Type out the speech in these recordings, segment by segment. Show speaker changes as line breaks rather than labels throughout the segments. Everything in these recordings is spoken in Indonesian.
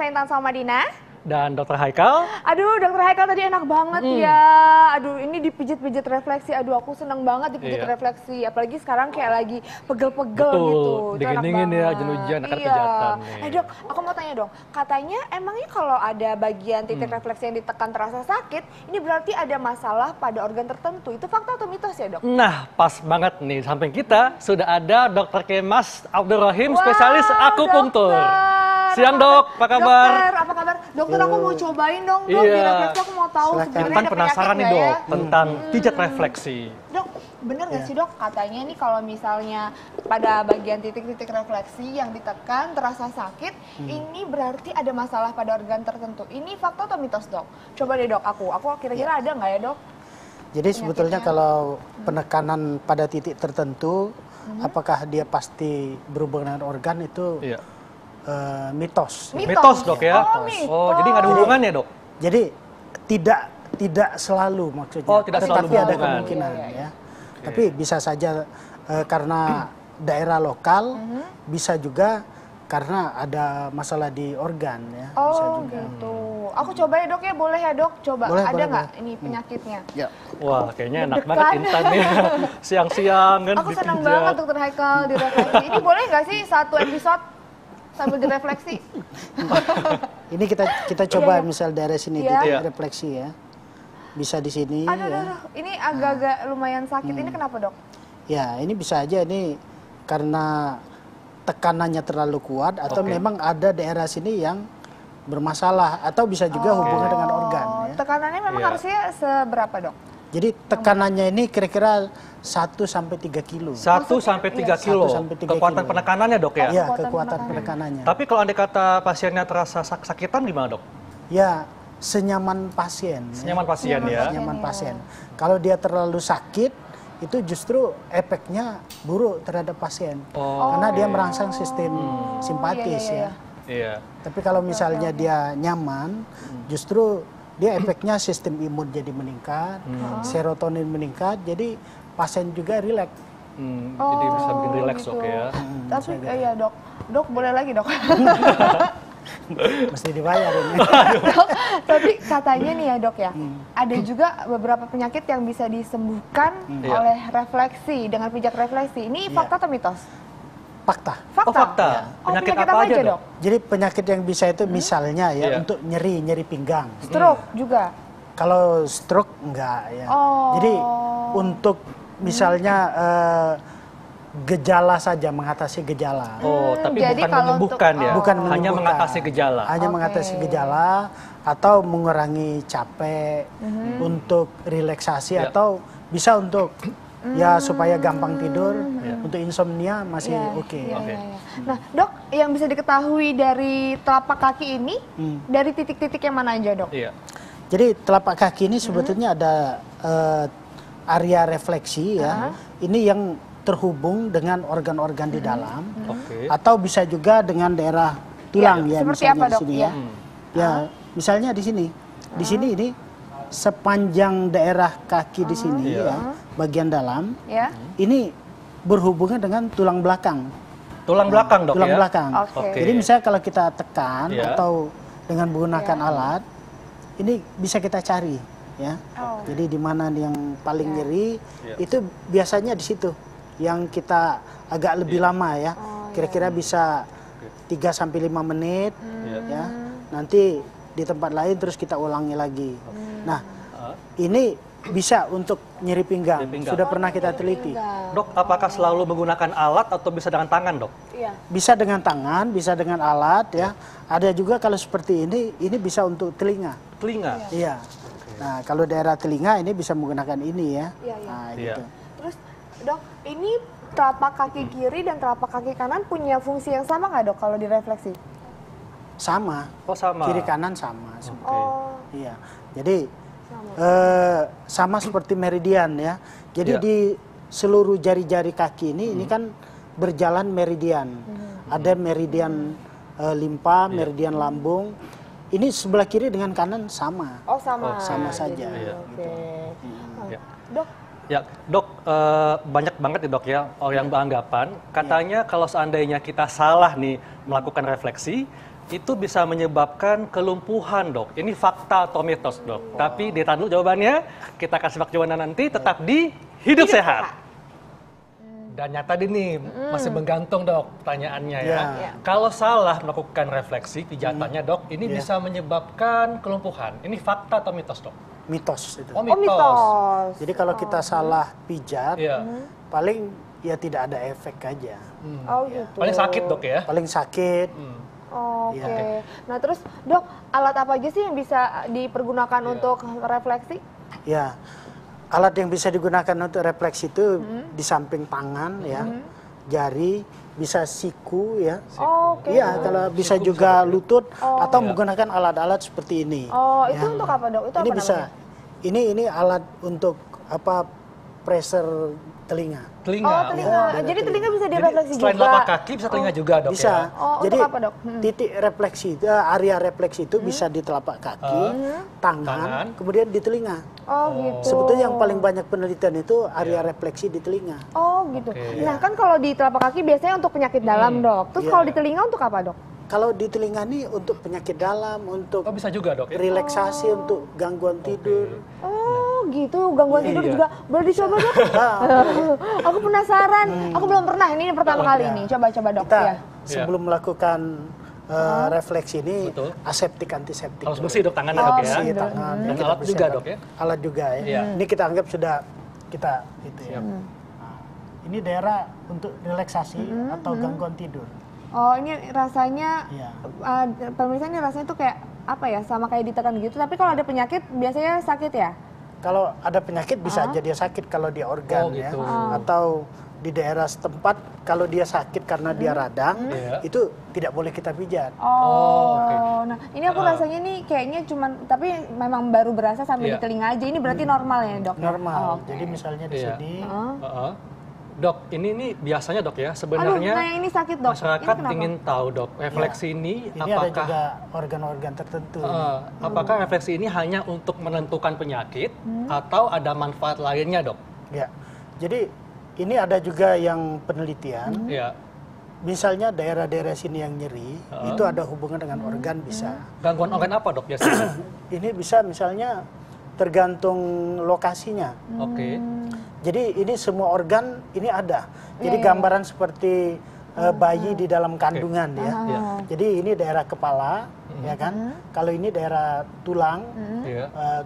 saya Intan sama Dina.
Dan Dokter Haikal.
Aduh, Dokter Haikal tadi enak banget ya. Aduh, ini dipijit-pijit refleksi. Aduh, aku seneng banget dipijit refleksi. Apalagi sekarang kayak lagi pegel-pegel gitu.
Dingin-dingin ya, hujan-hujan, akan kejahatan nih.
Dok, aku mau tanya dong. Katanya emangnya kalau ada bagian titik refleksi yang ditekan terasa sakit, ini berarti ada masalah pada organ tertentu. Itu fakta atau mitos ya, Dok?
Nah, pas banget nih. Samping kita sudah ada Dokter Kemas Abdurrahim, spesialis akupunktur. Siang Dok, apa kabar?
Dokter, apa kabar? Dokter, aku mau cobain dong, Dok. Di refleksi aku mau tahu sebenarnya
Kan
ada
penasaran nih Dok,
ya?
tentang pijat refleksi.
Dok, bener nggak sih Dok? Katanya nih kalau misalnya pada bagian titik-titik refleksi yang ditekan terasa sakit, ini berarti ada masalah pada organ tertentu. Ini fakta atau mitos Dok? Coba deh Dok, aku kira-kira ada nggak ya Dok?
Jadi sebetulnya kalau penekanan pada titik tertentu, apakah dia pasti berhubungan dengan organ itu mitos.
Mitos Dok ya? Oh, jadi nggak ada hubungannya Dok?
Jadi tidak selalu maksudnya.
Oh, tidak selalu
tapi ada
berhubungan.
kemungkinan ya. Tapi bisa saja karena daerah lokal, bisa juga karena ada masalah di organ ya. Bisa juga.
Gitu. Aku coba ya Dok ya, boleh ya Dok? Coba,
Boleh,
ada
boleh,
nggak ini penyakitnya?
Ya.
Wah, kayaknya enak banget Intan ya. Siang-siang kan
Aku senang
dipijat.
banget Dokter Haikal di refleksi. Ini boleh nggak sih satu episode sambil direfleksi?
Ini kita coba misal daerah sini
Iya.
titik refleksi ya. Bisa di sini
Aduh,
ya.
ini agak-agak lumayan sakit. Ini kenapa Dok?
Ya, ini bisa aja ini karena tekanannya terlalu kuat atau memang ada daerah sini yang bermasalah atau bisa juga hubungan dengan organ ya.
Tekanannya memang harusnya seberapa Dok?
Jadi tekanannya ini kira-kira 1 sampai 3 kilo.
1 sampai 3 kilo.
1 sampai 3
Kekuatan
kilo.
penekanannya Dok ya?
Iya, kekuatan penekanannya.
Tapi kalau andai kata pasiennya terasa sakitan gimana Dok?
Ya, senyaman pasien.
Senyaman pasien ya?
Senyaman pasien. Kalau dia terlalu sakit, itu justru efeknya buruk terhadap pasien. Karena dia merangsang sistem simpatis ya.
Iya.
Tapi kalau misalnya dia nyaman, justru dia efeknya sistem imun jadi meningkat, serotonin meningkat, jadi pasien juga rileks.
Jadi bisa bikin rileks Dok ya?
Tapi iya Dok, Dok boleh lagi Dok?
Mesti dibayar ini.
Dok, tapi katanya nih ya Dok ya, ada juga beberapa penyakit yang bisa disembuhkan oleh refleksi, dengan pijat refleksi. Ini fakta atau mitos?
Fakta.
Oh fakta. Penyakit apa aja Dok?
Jadi penyakit yang bisa itu misalnya ya untuk nyeri pinggang.
Stroke juga?
Kalau stroke enggak ya. Jadi untuk misalnya gejala saja, mengatasi gejala.
Oh, tapi
Jadi
bukan
kalau
menyembuhkan
untuk-
ya?
Bukan
Hanya
menyembuhkan.
mengatasi gejala.
Hanya mengatasi gejala atau mengurangi capek, untuk relaksasi atau bisa untuk ya supaya gampang tidur, untuk insomnia masih oke.
Nah Dok, yang bisa diketahui dari telapak kaki ini, dari titik-titik yang mana aja Dok?
Iya.
Jadi telapak kaki ini sebetulnya ada area refleksi ya. Ini yang terhubung dengan organ-organ di dalam, atau bisa juga dengan daerah tulang ya,
Seperti
misalnya
apa,
di
Dok?
sini ya. Ya, misalnya di sini. Di sini ini sepanjang daerah kaki di sini ya, bagian dalam.
Ya.
Ini berhubungan dengan tulang belakang.
Tulang belakang Dok
Tulang
ya?
belakang.
Oke.
Jadi misalnya kalau kita tekan atau dengan menggunakan alat, ini bisa kita cari ya. Jadi di mana yang paling nyeri, itu biasanya di situ yang kita agak lebih lama ya. Kira-kira bisa 3 sampai 5 menit ya. Nanti di tempat lain terus kita ulangi lagi. Nah, ini bisa untuk nyeri pinggang. Sudah pernah kita teliti.
Dok, apakah selalu menggunakan alat atau bisa dengan tangan Dok?
Iya.
Bisa dengan tangan, bisa dengan alat ya. Ada juga kalau seperti ini bisa untuk telinga.
Telinga?
Iya. Nah, kalau daerah telinga ini bisa menggunakan ini ya. Nah, gitu.
Terus Dok, ini telapak kaki kiri dan telapak kaki kanan punya fungsi yang sama nggak Dok kalau direfleksi?
Sama.
Oh sama?
Kiri kanan sama. Iya. Jadi sama seperti meridian ya. Jadi di seluruh jari-jari kaki ini kan berjalan meridian. Ada meridian limpa, meridian lambung. Ini sebelah kiri dengan kanan sama.
Oh sama.
Sama saja.
Oke. Dok.
Ya, Dok, banyak banget ya Dok ya orang yang beranggapan katanya kalau seandainya kita salah nih melakukan refleksi, itu bisa menyebabkan kelumpuhan, Dok. Ini fakta atau mitos, Dok? Tapi ditahan dulu jawabannya. Kita akan simak jawabannya nanti. Tetap di Hidup Sehat. Dan nyata nih masih menggantung, Dok, pertanyaannya ya. Kalau salah melakukan refleksi pijatannya, Dok, ini bisa menyebabkan kelumpuhan. Ini fakta atau mitos, Dok?
Mitos itu.
Oh, mitos.
Jadi kalau kita salah pijat, paling ya tidak ada efek aja.
Oh gitu.
Paling sakit, Dok ya?
Paling sakit.
Oke. Nah terus Dok, alat apa aja sih yang bisa dipergunakan untuk refleksi?
Ya, alat yang bisa digunakan untuk refleksi itu di samping tangan ya, jari, bisa siku ya. Iya, kalau bisa juga lutut atau menggunakan alat-alat seperti ini.
Oh, itu untuk apa, Dok? Itu
ini
apa
bisa.
namanya?
Ini alat untuk apa? Pressure telinga.
Telinga.
Oh, telinga. Jadi telinga bisa direfleksi juga.
Selain telapak kaki bisa telinga juga, Dok,
bisa.
ya?
Jadi
untuk apa, Dok?
titik refleksi itu, area refleksi itu bisa di telapak kaki, tangan, kemudian di telinga.
Oh gitu.
Sebetulnya yang paling banyak penelitian itu area refleksi di telinga.
Oh gitu. Nah kan kalau di telapak kaki biasanya untuk penyakit dalam, Dok. Terus kalau di telinga untuk apa, Dok?
Kalau di telinga nih untuk penyakit dalam, untuk
bisa juga, Dok, ya?
relaksasi, untuk gangguan tidur.
Oh gitu, gangguan tidur juga boleh dicoba, Dok? Aku penasaran, aku belum pernah, ini pertama kali nih, coba-coba, Dok.
Kita sebelum melakukan refleksi ini, aseptik, antiseptik.
Harus bersih, Dok, tangannya, Dok, ya?
Bersih tangan.
Dan alat juga, Dok, ya?
Alat juga ya. Ini kita anggap sudah kita itu ya. Ini daerah untuk relaksasi atau gangguan tidur.
Oh ini rasanya, pemirsa ini rasanya tuh kayak apa ya, sama kayak ditekan gitu. Tapi kalau ada penyakit biasanya sakit ya?
Kalau ada penyakit bisa jadi sakit kalau dia organ ya, atau di daerah setempat kalau dia sakit karena dia radang, itu tidak boleh kita pijat.
Nah ini aku rasanya nih kayaknya cuman, tapi memang baru berasa sampai di telinga aja. Ini berarti normal ya, Dok?
Normal. Jadi misalnya di sini.
Dok, ini nih biasanya, Dok, ya, sebenarnya
nah ini sakit, Dok.
masyarakat ingin tahu, Dok, refleksi ini apakah
ada juga organ-organ tertentu.
Apakah refleksi ini hanya untuk menentukan penyakit atau ada manfaat lainnya, Dok?
Ya, jadi ini ada juga yang penelitian. Misalnya daerah-daerah sini yang nyeri, itu ada hubungan dengan organ bisa.
Gangguan organ apa, Dok, biasanya?
Ini bisa misalnya tergantung lokasinya. Jadi ini semua organ ini ada. Jadi gambaran seperti bayi di dalam kandungan ya. Jadi ini daerah kepala, ya kan. Kalau ini daerah tulang,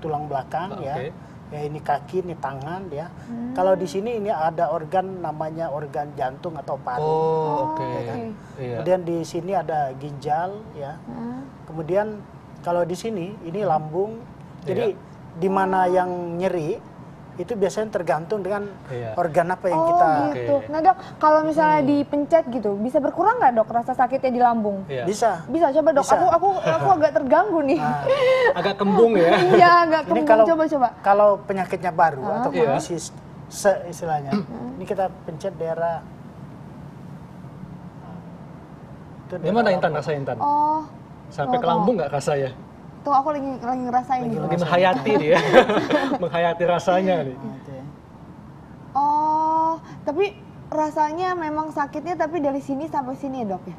tulang belakang ya. Ya ini kaki, ini tangan ya. Kalau di sini ini ada organ namanya organ jantung atau paru. Ya kan? Kemudian di sini ada ginjal ya. Kemudian kalau di sini ini lambung. Jadi di mana yang nyeri itu biasanya tergantung dengan organ apa yang kita.
Gitu. Nah, Dok, kalau misalnya dipencet gitu, bisa berkurang nggak, Dok, rasa sakitnya di lambung?
Bisa.
Bisa, coba, Dok.
Bisa.
Aku agak terganggu nih.
Agak kembung ya?
Iya, agak kembung. Coba.
Kalau penyakitnya baru atau kondisi istilahnya, ini kita pencet daerah.
Gimana, Intan, rasa Intan? Sampai ke lambung nggak rasanya?
Tuh aku lagi ngerasain gitu.
Lagi menghayati dia, menghayati rasanya nih.
Tapi rasanya memang sakitnya tapi dari sini sampai sini ya, Dok ya?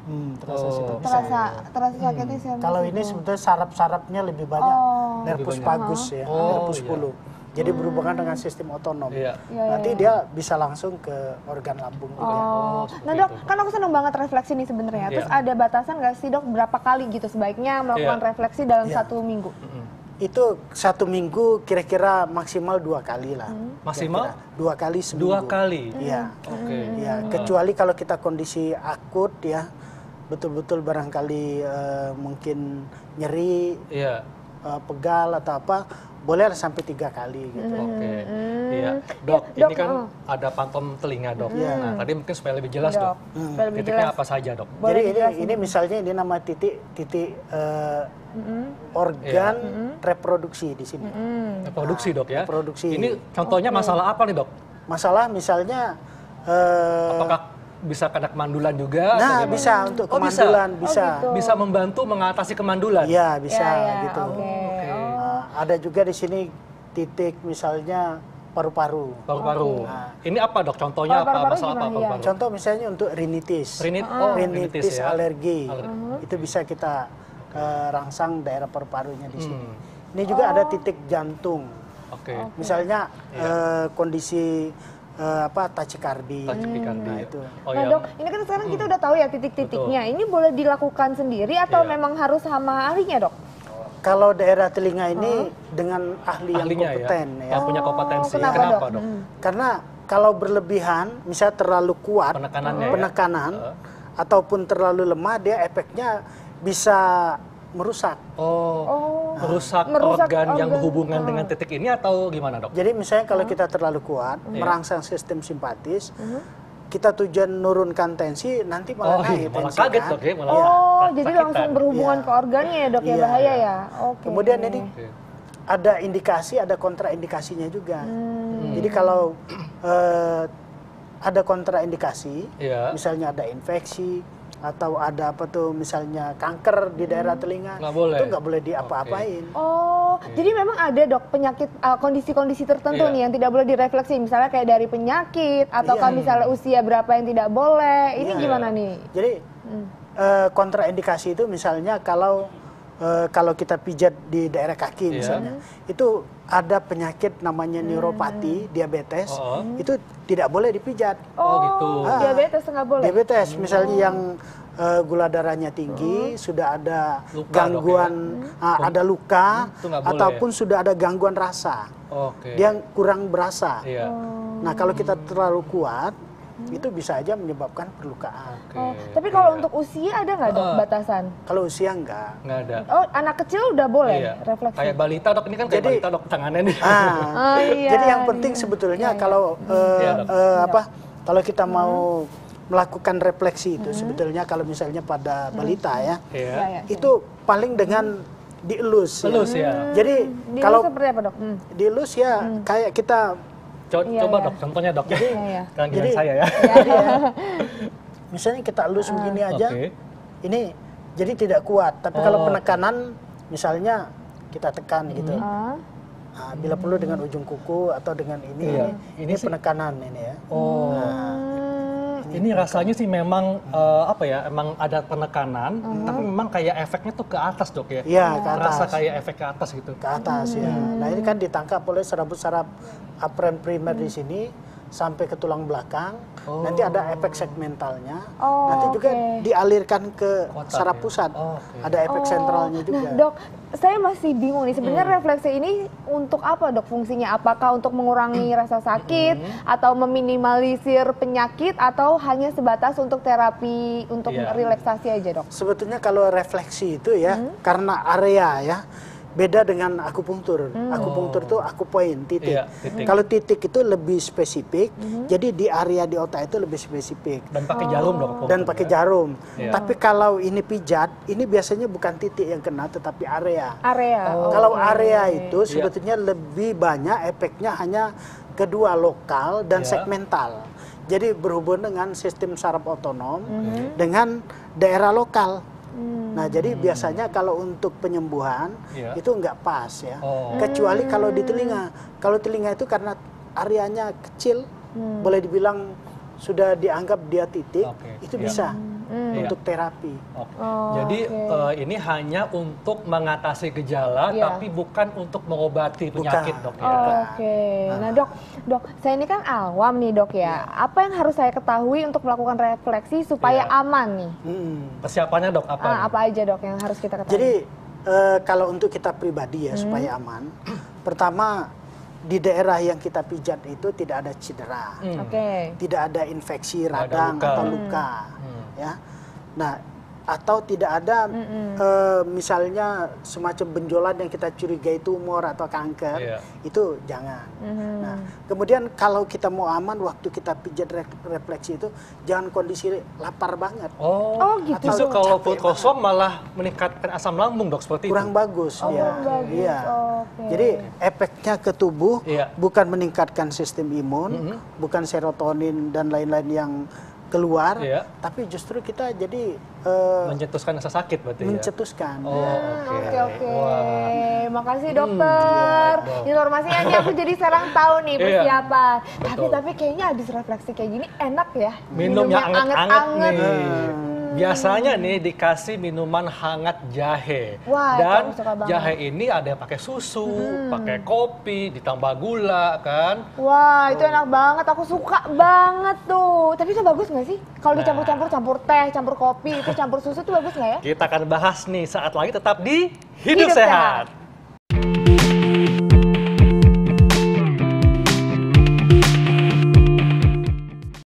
Terasa sakitnya sih.
Kalau ini sebetulnya saraf-sarafnya lebih banyak, nervus vagus ya, nervus pulu. Jadi berhubungan dengan sistem otonom. Nanti dia bisa langsung ke organ lambung juga.
Nah, Dok, kan aku seneng banget refleksi nih sebenarnya. Terus ada batasan nggak sih, Dok, berapa kali gitu sebaiknya melakukan refleksi dalam 1 minggu?
Itu 1 minggu kira-kira maksimal 2 kali lah.
Maksimal?
2 kali seminggu.
2 kali?
Iya. Ya, kecuali kalau kita kondisi akut ya, betul-betul barangkali mungkin nyeri, pegal atau apa, boleh sampai 3 kali gitu.
Dok, ini kan ada phantom telinga, Dok. Nah, tadi mungkin supaya lebih jelas, Dok. Titiknya apa saja, Dok?
Jadi ini misalnya ini nama titik organ reproduksi di sini.
Reproduksi, Dok, ya.
Reproduksi.
Ini contohnya masalah apa nih, Dok?
Masalah misalnya
apakah bisa kena kemandulan juga?
Nah, bisa untuk kemandulan, bisa.
Bisa membantu mengatasi kemandulan.
Iya, bisa gitu. Ada juga di sini titik misalnya paru-paru.
Paru-paru.
Nah.
Ini apa dok? Contohnya apa?
Paru-paru
Masalah apa
gimana, ya?
paru-paru?
Contoh misalnya untuk rinitis. Rinitis
ya.
alergi. Itu bisa kita rangsang daerah paru-parunya di sini. Ini juga ada titik jantung. Misalnya kondisi tachikardi. Nah, itu.
Nah dok, ini kan sekarang kita udah tahu ya titik-titiknya. Ini boleh dilakukan sendiri atau memang harus sama ahlinya dok?
Kalau daerah telinga ini dengan ahli yang kompeten
ya. Punya kompetensi.
Kenapa
dok?
Karena kalau berlebihan, misalnya terlalu kuat penekanan ataupun terlalu lemah, dia efeknya bisa merusak.
Merusak organ yang berhubungan dengan titik ini atau gimana dok?
Jadi misalnya kalau kita terlalu kuat, merangsang sistem simpatis, kita tujuan nurunkan tensi, nanti malah naik tensi.
Kaget dok ya,
jadi langsung berhubungan ke organnya ya dok, ya bahaya ya.
Kemudian ini ada indikasi, ada kontraindikasinya juga. Jadi kalau ada kontraindikasi, misalnya ada infeksi, atau ada misalnya kanker di daerah telinga, itu nggak boleh diapa-apain.
Jadi memang ada dok penyakit, kondisi-kondisi tertentu nih yang tidak boleh direfleksi, misalnya kayak dari penyakit atau misalnya usia berapa yang tidak boleh. Ini gimana nih?
Jadi kontraindikasi itu misalnya kalau kita pijat di daerah kaki misalnya, itu ada penyakit namanya neuropati, diabetes, itu tidak boleh dipijat.
Gitu. Diabetes nggak boleh?
Diabetes, misalnya yang gula darahnya tinggi, sudah ada gangguan, ada luka, ataupun sudah ada gangguan rasa. Dia kurang berasa. Nah, kalau kita terlalu kuat, itu bisa aja menyebabkan perlukaan.
Tapi kalau untuk usia ada nggak dok batasan?
Kalau usia nggak
ada. Anak kecil udah boleh refleksi?
Kayak balita dok, ini kan kayak balita dok tangannya nih.
Jadi yang penting sebetulnya kalau kalau kita mau melakukan refleksi itu sebetulnya kalau misalnya pada balita itu paling dengan dielus. Jadi kalau
seperti apa dok?
Dielus kayak kita
coba dok, contohnya dok. Jadi saya ya.
Misalnya kita elus begini aja, ini jadi tidak kuat. Tapi kalau penekanan, misalnya kita tekan gitu. Bila perlu dengan ujung kuku atau dengan ini penekanan ini ya.
Ini rasanya sih memang emang ada penekanan, tapi memang kayak efeknya tuh ke atas dok ya.
Iya, ke atas.
Rasa kayak efek ke atas gitu.
Ke atas ya. Nah ini kan ditangkap oleh saraf-saraf aferen primer di sini sampai ke tulang belakang. Nanti ada efek segmentalnya. Nanti juga dialirkan ke saraf pusat. Ada efek sentralnya juga.
Nah, dok, saya masih bingung nih. Sebenarnya refleksi ini untuk apa dok fungsinya? Apakah untuk mengurangi rasa sakit atau meminimalisir penyakit atau hanya sebatas untuk terapi untuk relaksasi aja dok?
Sebetulnya kalau refleksi itu karena area ya. Beda dengan akupunktur. Akupunktur itu akupoint, titik. Kalau titik itu lebih spesifik, jadi di area di otak itu lebih spesifik.
Dan pakai jarum dok?
Dan pakai jarum. Tapi kalau ini pijat, ini biasanya bukan titik yang kena, tetapi area. Kalau area itu sebetulnya lebih banyak efeknya hanya kedua lokal dan segmental. Jadi berhubungan dengan sistem saraf otonom dengan daerah lokal. Nah, jadi biasanya kalau untuk penyembuhan itu nggak pas ya. Kecuali kalau di telinga. Kalau telinga itu karena areanya kecil, boleh dibilang sudah dianggap dia titik, itu bisa untuk terapi.
Jadi ini hanya untuk mengatasi gejala, tapi bukan untuk mengobati penyakit dok ya.
Nah dok, saya ini kan awam nih dok ya. Apa yang harus saya ketahui untuk melakukan refleksi supaya aman nih?
Persiapannya dok apa?
Apa aja dok yang harus kita ketahui?
Jadi kalau untuk kita pribadi ya supaya aman, pertama di daerah yang kita pijat itu tidak ada cedera, tidak ada infeksi radang atau luka, ya. Nah, atau tidak ada misalnya semacam benjolan yang kita curigai tumor atau kanker, itu jangan. Nah, kemudian kalau kita mau aman waktu kita pijat refleksi itu jangan kondisi lapar banget.
Gitu.
Justru kalau perut kosong malah meningkatkan asam lambung dok seperti
kurang
itu.
Bagus ya. Iya. Jadi efeknya ke tubuh bukan meningkatkan sistem imun, bukan serotonin dan lain-lain yang keluar,
Iya.
tapi justru kita jadi
Mencetuskan rasa sakit berarti ya?
mencetuskan.
Oke. Makasih dokter. Informasinya ini aku jadi sekarang tahu nih persiapan. Tapi kayaknya habis refleksi kayak gini enak ya.
Minum yang anget-anget nih. Biasanya nih dikasih minuman hangat jahe.
Wah,
dan
aku suka banget.
jahe ini ada yang pakai susu, pakai kopi, ditambah gula kan.
Wah, itu enak banget. Aku suka banget tuh. Tapi itu bagus nggak sih? Kalau dicampur-campur, campur teh, campur kopi, itu campur susu tuh bagus nggak ya?
Kita akan bahas nih saat lagi tetap di Hidup Sehat.